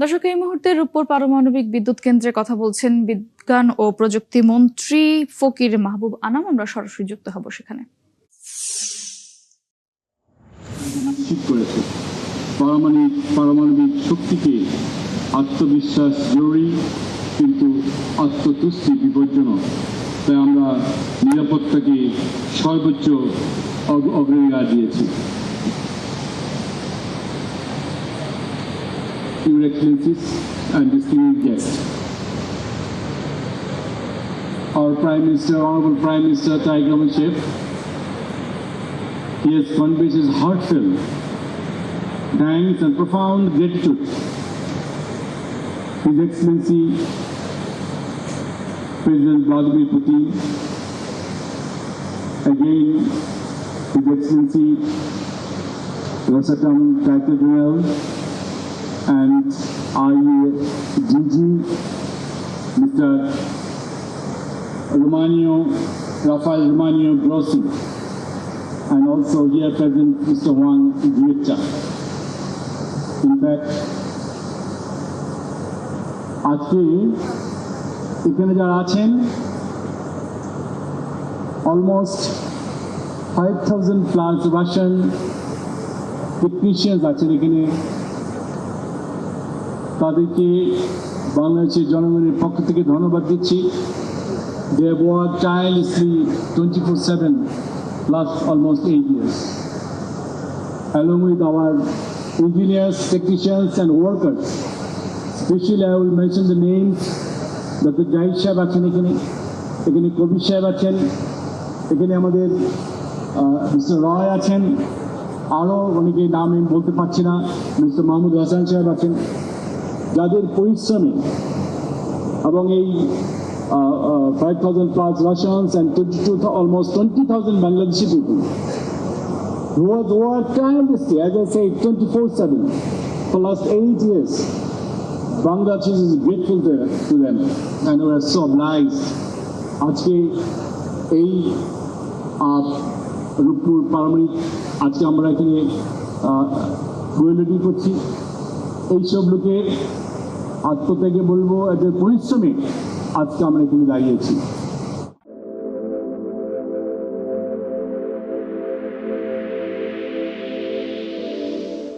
দর্শক, এই মুহূর্তে রূপপুর পারমাণবিক বিদ্যুৎ কেন্দ্রে কথা বলছেন বিজ্ঞান ও প্রযুক্তি মন্ত্রী ফকির মাহবুব আনাম। আমরা সরাসরি যুক্ত হব সেখানে। নিশ্চিত করেছে পারমাণবিক শক্তিকে আত্মবিশ্বাস জরুরি, কিন্তু আত্মতুষ্টি বিপজ্জনক। তাই আমরা নিরাপত্তাকে সর্বোচ্চ অগ্রাধিকার দিয়েছি। Your Excellencies and distinguished guests, our Prime Minister, Honorable Prime Minister Tariq Rehman Sheikh, he has conveyed his heartfelt thanks and profound gratitude. His Excellency President Vladimir Putin, again His Excellency Rosatom Director General and IADG, Mr. Rafael Romanio Grossi, and also here present Mr. Juan Guicha. In fact, আজকে এখানে যারা আছেন almost 5,000 plus Russian technicians আছেন এখানে। তাদেরকে বাংলাদেশের জনগণের পক্ষ থেকে ধন্যবাদ দিচ্ছি। They have worked tirelessly 24/7 plus almost 8 years, along with our engineers, technicians and workers. Especially I will mention the names. Dr. Jahid Saheb আছেন এখানে কবির সাহেব আছেন এখানে, আমাদের মিস্টার রয় আছেন, আরও অনেকে নাম আমি বলতে পারছি না, মিস্টার মাহমুদ হাসান সাহেব আছেন, যাদের পরিশ্রমে এবং এই 5,000 plus Russians and almost 20,000 Bangladeshi people who have worked tirelessly, as I say, 24/7 for the last 8 years. Bangladesh is grateful to them and we are so obliged. আজকে এই রূপপুর পারমাণবিক আজকে আমরা এখানে রেডি করছি। এইসব লোকের আত্মত্যাগে বলবো, এদের পরিশ্রমে আজকে আমরা এখানে দাঁড়িয়েছি।